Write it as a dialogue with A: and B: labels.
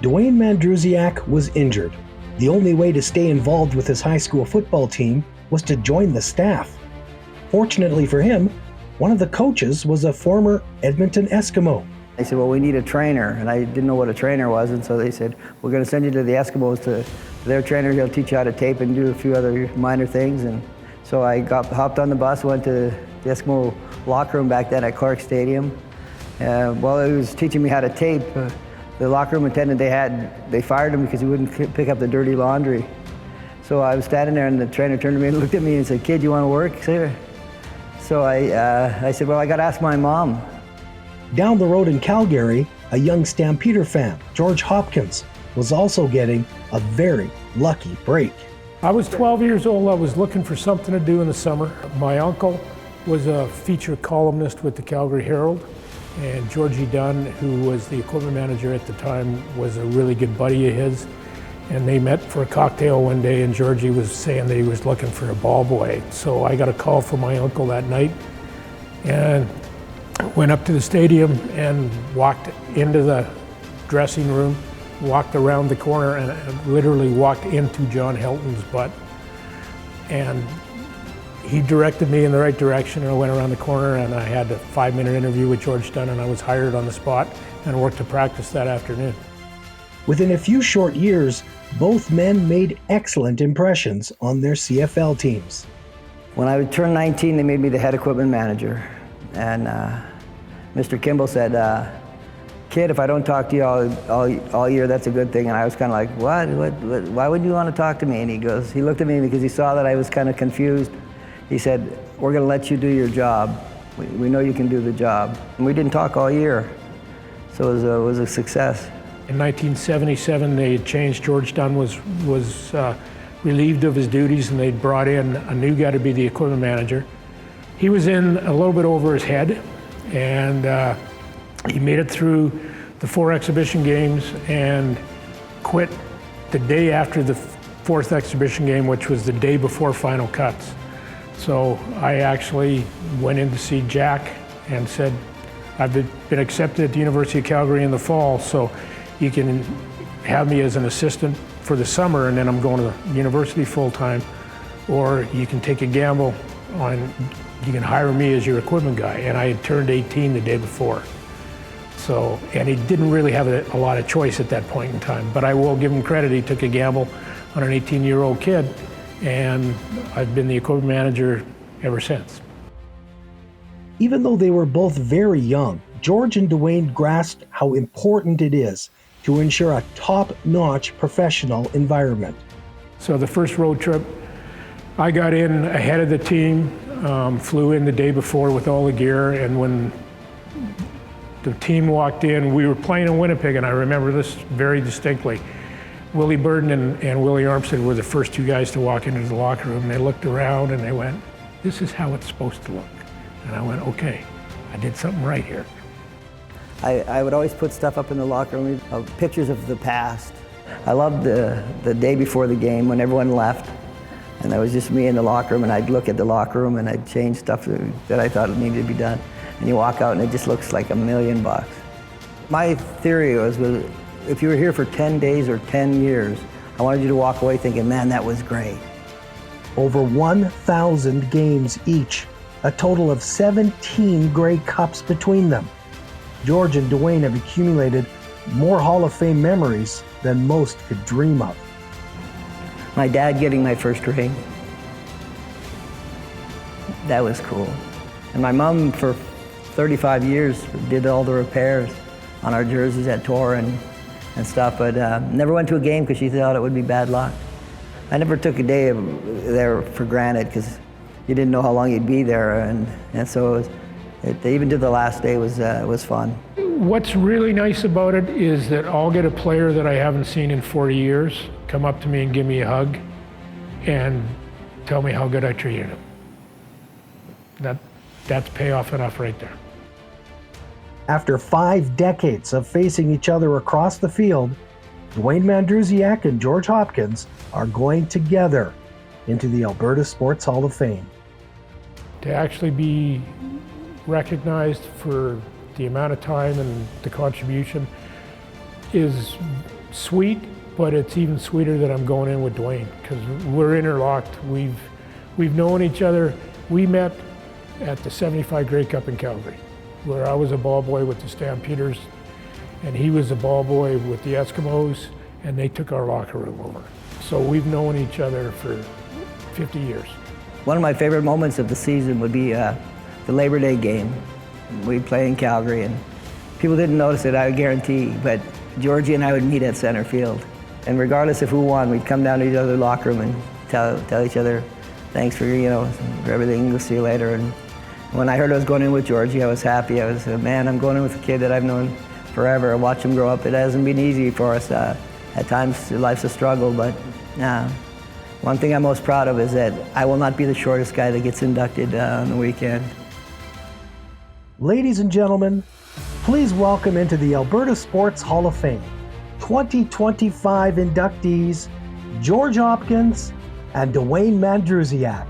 A: Dwayne Mandrusiak was injured. The only way to stay involved with his high school football team was to join the staff. Fortunately for him, one of the coaches was a former Edmonton Eskimo.
B: They said, well, we need a trainer, and I didn't know what a trainer was, and so they said, we're going to send you to the Eskimos to their trainer. He'll teach you how to tape and do a few other minor things. And so I hopped on the bus, went to the Eskimo locker room back then at Clark Stadium. While he was teaching me how to tape, the locker room attendant they fired him because he wouldn't pick up the dirty laundry. So I was standing there, and the trainer turned to me and looked at me and said, "Kid, you want to work?" So I said, "Well, I got to ask my mom."
A: Down the road in Calgary, a young Stampeder fan, George Hopkins, was also getting a very lucky break.
C: I was 12 years old. I was looking for something to do in the summer. My uncle was a featured columnist with the Calgary Herald, and Georgie Dunn, who was the equipment manager at the time, was a really good buddy of his. And they met for a cocktail one day, and Georgie was saying that he was looking for a ball boy. So I got a call from my uncle that night and went up to the stadium and walked into the dressing room, walked around the corner, and literally walked into John Helton's butt. And he directed me in the right direction, and I went around the corner, and I had a 5-minute interview with George Dunn, and I was hired on the spot and worked to practice that afternoon.
A: Within a few short years, both men made excellent impressions on their CFL teams.
B: When I turned 19, they made me the head equipment manager. And Mr. Kimball said, "Kid, if I don't talk to you all year, that's a good thing." And I was kind of like, what? Why would you want to talk to me? And he looked at me because he saw that I was kind of confused. He said, "We're going to let you do your job. We know you can do the job." And we didn't talk all year, so it was a success.
C: In 1977, they had changed. George Dunn was relieved of his duties, and they brought in a new guy to be the equipment manager. He was in a little bit over his head, and he made it through the 4 exhibition games and quit the day after the 4th exhibition game, which was the day before final cuts. So I actually went in to see Jack and said, "I've been accepted at the University of Calgary in the fall, so you can have me as an assistant for the summer, and then I'm going to the university full-time, or you can take a gamble on, you can hire me as your equipment guy." And I had turned 18 the day before. So, and he didn't really have a lot of choice at that point in time, but I will give him credit. He took a gamble on an 18-year-old kid, and I've been the equipment manager ever since.
A: Even though they were both very young, George and Dwayne grasped how important it is to ensure a top-notch professional environment.
C: So the first road trip, I got in ahead of the team, flew in the day before with all the gear, and when the team walked in, we were playing in Winnipeg, and I remember this very distinctly. Willie Burden and Willie Armstead were the first 2 guys to walk into the locker room. They looked around and they went, "This is how it's supposed to look." And I went, "Okay, I did something right here."
B: I would always put stuff up in the locker room, pictures of the past. I loved the day before the game when everyone left, and that was just me in the locker room, and I'd look at the locker room and I'd change stuff that I thought needed to be done. And you walk out and it just looks like $1,000,000. My theory was if you were here for 10 days or 10 years, I wanted you to walk away thinking, "Man, that was great."
A: Over 1,000 games each, a total of 17 Grey Cups between them. George and Dwayne have accumulated more Hall of Fame memories than most could dream of.
B: My dad getting my first ring, that was cool. And my mom, for 35 years, did all the repairs on our jerseys at Tor and stuff, but never went to a game because she thought it would be bad luck. I never took a day there for granted because you didn't know how long you'd be there, and so even to the last day was fun.
C: What's really nice about it is that I'll get a player that I haven't seen in 40 years come up to me and give me a hug and tell me how good I treated him. That's payoff enough right there.
A: After 5 decades of facing each other across the field, Dwayne Mandrusiak and George Hopkins are going together into the Alberta Sports Hall of Fame.
C: To actually be recognized for the amount of time and the contribution is sweet, but it's even sweeter that I'm going in with Dwayne because we're interlocked. We've known each other. We met at the 75 Grey Cup in Calgary, where I was a ball boy with the Stampeders, and he was a ball boy with the Eskimos, and they took our locker room over. So we've known each other for 50 years.
B: One of my favorite moments of the season would be the Labor Day game. We'd play in Calgary, and people didn't notice it, I guarantee, but Georgie and I would meet at center field. And regardless of who won, we'd come down to each other's locker room and tell each other, thanks for, for everything, we'll see you later. And when I heard I was going in with Georgie, I was happy. I was, man, I'm going in with a kid that I've known forever. I watch him grow up. It hasn't been easy for us. At times, life's a struggle, but one thing I'm most proud of is that I will not be the shortest guy that gets inducted on the weekend.
A: Ladies and gentlemen, please welcome into the Alberta Sports Hall of Fame 2025 inductees, George Hopkins and Dwayne Mandrusiak.